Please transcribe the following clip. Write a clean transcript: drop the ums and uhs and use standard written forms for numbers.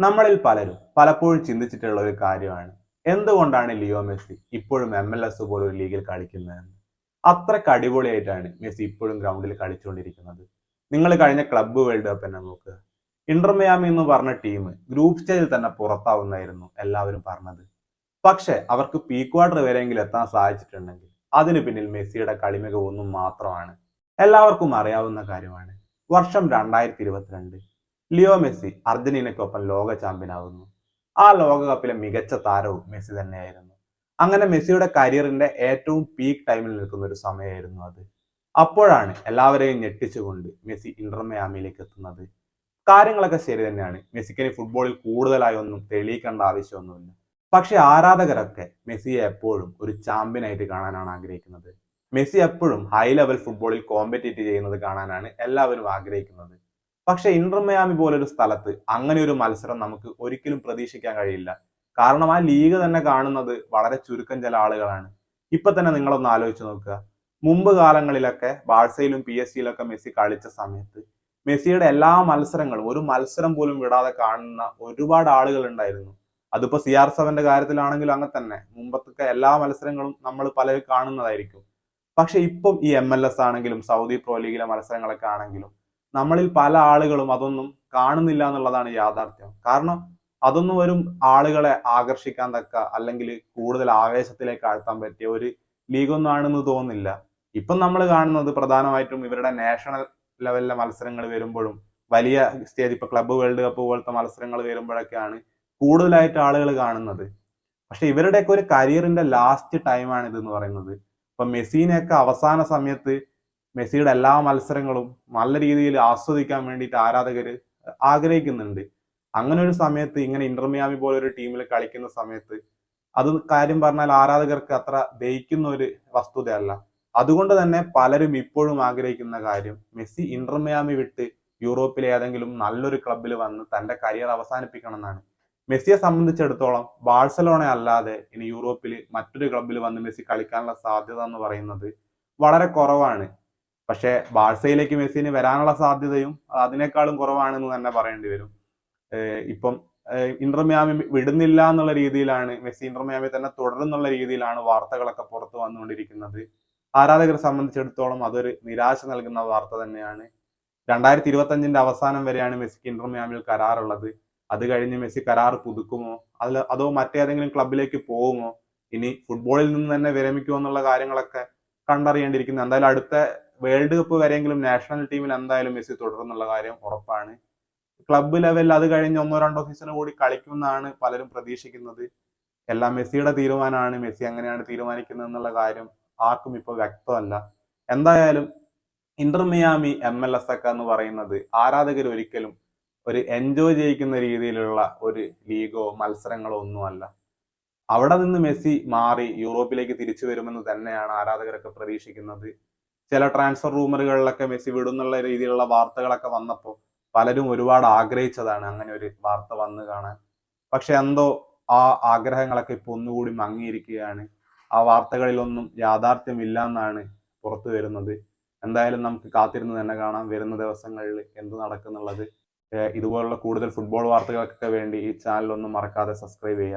നമ്മളിൽ പലരും പലപ്പോഴും ചിന്തിച്ചിട്ടുള്ള ഒരു കാര്യമാണ് എന്തുകൊണ്ടാണ് ലിയോ മെസ്സി ഇപ്പോഴും MLS പോലൊരു ലീഗിൽ കളിക്കുന്നതെന്ന്. അത്രയ്ക്ക് അടിപൊളിയായിട്ടാണ് മെസ്സി ഇപ്പോഴും ഗ്രൗണ്ടിൽ കളിച്ചുകൊണ്ടിരിക്കുന്നത്. നിങ്ങൾ കഴിഞ്ഞ ക്ലബ്ബ് വേൾഡ് കപ്പ് തന്നെ നോക്കുക. ഇന്റർ മിയാമി എന്ന് പറഞ്ഞ ടീം ഗ്രൂപ്പ് സ്റ്റേജിൽ തന്നെ പുറത്താവുന്നായിരുന്നു എല്ലാവരും പറഞ്ഞത്. പക്ഷെ അവർക്ക് പ്രീ ക്വാർട്ടർ വരെയെങ്കിലും എത്താൻ സാധിച്ചിട്ടുണ്ടെങ്കിൽ അതിന് പിന്നിൽ മെസ്സിയുടെ കളിമികവ് ഒന്നും മാത്രമാണ്. എല്ലാവർക്കും അറിയാവുന്ന കാര്യമാണ്. വർഷം 2022 ലിയോ മെസ്സി അർജന്റീനയ്ക്കൊപ്പം ലോക ചാമ്പ്യൻ ആവുന്നു. ആ ലോകകപ്പിലെ മികച്ച താരവും മെസ്സി തന്നെയായിരുന്നു. അങ്ങനെ മെസ്സിയുടെ കരിയറിന്റെ ഏറ്റവും പീക്ക് ടൈമിൽ നിൽക്കുന്ന ഒരു സമയമായിരുന്നു അത്. അപ്പോഴാണ് എല്ലാവരെയും ഞെട്ടിച്ചുകൊണ്ട് മെസ്സി ഇന്റർ മിയാമിയിലേക്ക് എത്തുന്നത്. കാര്യങ്ങളൊക്കെ ശരി തന്നെയാണ്. മെസ്സിക്ക് ഫുട്ബോളിൽ കൂടുതലായി ഒന്നും തെളിയിക്കേണ്ട ആവശ്യമൊന്നുമില്ല. പക്ഷെ ആരാധകരൊക്കെ മെസ്സിയെ എപ്പോഴും ഒരു ചാമ്പ്യനായിട്ട് കാണാനാണ് ആഗ്രഹിക്കുന്നത്. മെസ്സി എപ്പോഴും ഹൈ ലെവൽ ഫുട്ബോളിൽ കോമ്പറ്റീറ്റ് ചെയ്യുന്നത് കാണാനാണ് എല്ലാവരും ആഗ്രഹിക്കുന്നത്. പക്ഷെ ഇന്റർ മിയാമി പോലൊരു സ്ഥലത്ത് അങ്ങനെ ഒരു മത്സരം നമുക്ക് ഒരിക്കലും പ്രതീക്ഷിക്കാൻ കഴിയില്ല. കാരണം ആ ലീഗ് തന്നെ കാണുന്നത് വളരെ ചുരുക്കം ചില ആളുകളാണ്. ഇപ്പൊ തന്നെ നിങ്ങളൊന്ന് ആലോചിച്ച് നോക്കുക. മുമ്പ് കാലങ്ങളിലൊക്കെ ബാഴ്സയിലും PSG മെസ്സി കളിച്ച സമയത്ത് മെസ്സിയുടെ എല്ലാ മത്സരങ്ങളും ഒരു മത്സരം പോലും വിടാതെ കാണുന്ന ഒരുപാട് ആളുകൾ ഉണ്ടായിരുന്നു. അതിപ്പോ CR7 കാര്യത്തിലാണെങ്കിലും അങ്ങനെ തന്നെ. മുമ്പത്തെ എല്ലാ മത്സരങ്ങളും നമ്മൾ പലരും കാണുന്നതായിരിക്കും. പക്ഷെ ഇപ്പം ഈ MLS ആണെങ്കിലും സൗദി പ്രോ ലീഗിലെ മത്സരങ്ങളൊക്കെ ആണെങ്കിലും നമ്മളിൽ പല ആളുകളും അതൊന്നും കാണുന്നില്ല എന്നുള്ളതാണ് യാഥാർത്ഥ്യം. കാരണം അതൊന്നും വരും ആളുകളെ ആകർഷിക്കാൻ തക്ക അല്ലെങ്കിൽ കൂടുതൽ ആവേശത്തിലേക്ക് ആഴ്ത്താൻ പറ്റിയ ഒരു ലീഗൊന്നും ആണെന്ന് തോന്നുന്നില്ല. ഇപ്പം നമ്മൾ കാണുന്നത് പ്രധാനമായിട്ടും ഇവരുടെ നാഷണൽ ലെവലിലെ മത്സരങ്ങൾ വരുമ്പോഴും വലിയ സ്റ്റേജ് ഇപ്പൊ ക്ലബ്ബ് വേൾഡ് കപ്പ് പോലത്തെ മത്സരങ്ങൾ വരുമ്പോഴൊക്കെയാണ് കൂടുതലായിട്ട് ആളുകൾ കാണുന്നത്. പക്ഷെ ഇവരുടെയൊക്കെ ഒരു കരിയറിന്റെ ലാസ്റ്റ് ടൈമാണ് ഇതെന്ന് പറയുന്നത്. ഇപ്പൊ മെസ്സിനെയൊക്കെ അവസാന സമയത്ത് മെസ്സിയുടെ എല്ലാ മത്സരങ്ങളും നല്ല രീതിയിൽ ആസ്വദിക്കാൻ വേണ്ടിയിട്ട് ആരാധകർ ആഗ്രഹിക്കുന്നുണ്ട്. അങ്ങനെ ഒരു സമയത്ത് ഇങ്ങനെ ഇന്റർ മിയാമി പോലെ ഒരു ടീമിൽ കളിക്കുന്ന സമയത്ത് അത് കാര്യം പറഞ്ഞാൽ ആരാധകർക്ക് അത്ര ദഹിക്കുന്ന ഒരു വസ്തുതയല്ല. അതുകൊണ്ട് തന്നെ പലരും ഇപ്പോഴും ആഗ്രഹിക്കുന്ന കാര്യം മെസ്സി ഇന്റർ മിയാമി വിട്ട് യൂറോപ്പിലെ ഏതെങ്കിലും നല്ലൊരു ക്ലബ്ബിൽ വന്ന് തന്റെ കരിയർ അവസാനിപ്പിക്കണം എന്നാണ്. മെസ്സിയെ സംബന്ധിച്ചിടത്തോളം ബാഴ്സലോണ അല്ലാതെ ഇനി യൂറോപ്പിൽ മറ്റൊരു ക്ലബ്ബിൽ വന്ന് മെസ്സി കളിക്കാനുള്ള സാധ്യത എന്ന് പറയുന്നത് വളരെ കുറവാണ്. പക്ഷെ ബാഴ്സയിലേക്ക് മെസ്സിന് വരാനുള്ള സാധ്യതയും അതിനേക്കാളും കുറവാണെന്ന് തന്നെ പറയേണ്ടി വരും. ഇപ്പം ഇന്റർ മിയാമി വിടുന്നില്ല എന്നുള്ള രീതിയിലാണ്, മെസ്സി ഇന്റർ മിയാമി തന്നെ തുടരുന്നുള്ള രീതിയിലാണ് വാർത്തകളൊക്കെ പുറത്തു വന്നുകൊണ്ടിരിക്കുന്നത്. ആരാധകരെ സംബന്ധിച്ചിടത്തോളം അതൊരു നിരാശ നൽകുന്ന വാർത്ത തന്നെയാണ്. 2025 അവസാനം വരെയാണ് മെസ്സിക്ക് ഇന്റർ മിയാമിൽ കരാറുള്ളത്. അത് കഴിഞ്ഞ് മെസ്സി കരാർ പുതുക്കുമോ അതോ മറ്റേതെങ്കിലും ക്ലബിലേക്ക് പോകുമോ, ഇനി ഫുട്ബോളിൽ നിന്ന് തന്നെ വിരമിക്കുമോ എന്നുള്ള കാര്യങ്ങളൊക്കെ കണ്ടറിയേണ്ടിയിരിക്കുന്നു. എന്തായാലും അടുത്ത വേൾഡ് കപ്പ് വരെയെങ്കിലും നാഷണൽ ടീമിൽ എന്തായാലും മെസ്സി തുടരുന്നുള്ള കാര്യം ഉറപ്പാണ്. ക്ലബ്ബ് ലെവലിൽ അത് കഴിഞ്ഞ് ഒന്നോ രണ്ടോ സീസൺ കൂടി കളിക്കുമെന്നാണ് പലരും പ്രതീക്ഷിക്കുന്നത്. എല്ലാം മെസ്സിയുടെ തീരുമാനമാണ്. മെസ്സി എങ്ങനെയാണ് തീരുമാനിക്കുന്നത് എന്നുള്ള കാര്യം ആർക്കും ഇപ്പോൾ വ്യക്തമല്ല. എന്തായാലും ഇന്റർ മിയാമി MLS ഒക്കെ എന്ന് പറയുന്നത് ആരാധകർ ഒരിക്കലും ഒരു എൻജോയ് ചെയ്യിക്കുന്ന രീതിയിലുള്ള ഒരു ലീഗോ മത്സരങ്ങളോ ഒന്നുമല്ല. അവിടെ നിന്ന് മെസ്സി മാറി യൂറോപ്പിലേക്ക് തിരിച്ചു വരുമെന്ന് തന്നെയാണ് ആരാധകരൊക്കെ പ്രതീക്ഷിക്കുന്നത്. ചില ട്രാൻസ്ഫർ റൂമറുകളിലൊക്കെ മെസ്സി വിടുന്നുള്ള രീതിയിലുള്ള വാർത്തകളൊക്കെ വന്നപ്പോൾ പലരും ഒരുപാട് ആഗ്രഹിച്ചതാണ് അങ്ങനെ ഒരു വാർത്ത വന്നു കാണാൻ. പക്ഷെ എന്തോ ആ ആഗ്രഹങ്ങളൊക്കെ ഇപ്പൊ ഒന്നുകൂടി മങ്ങിയിരിക്കുകയാണ്. ആ വാർത്തകളിലൊന്നും യാഥാർത്ഥ്യമില്ല എന്നാണ് പുറത്തു വരുന്നത്. എന്തായാലും നമുക്ക് കാത്തിരുന്ന് തന്നെ കാണാം വരുന്ന ദിവസങ്ങളിൽ എന്ത് നടക്കുന്നുള്ളത്. ഇതുപോലുള്ള കൂടുതൽ ഫുട്ബോൾ വാർത്തകൾക്കൊക്കെ വേണ്ടി ഈ ചാനൽ ഒന്നും മറക്കാതെ സബ്സ്ക്രൈബ് ചെയ്യുക.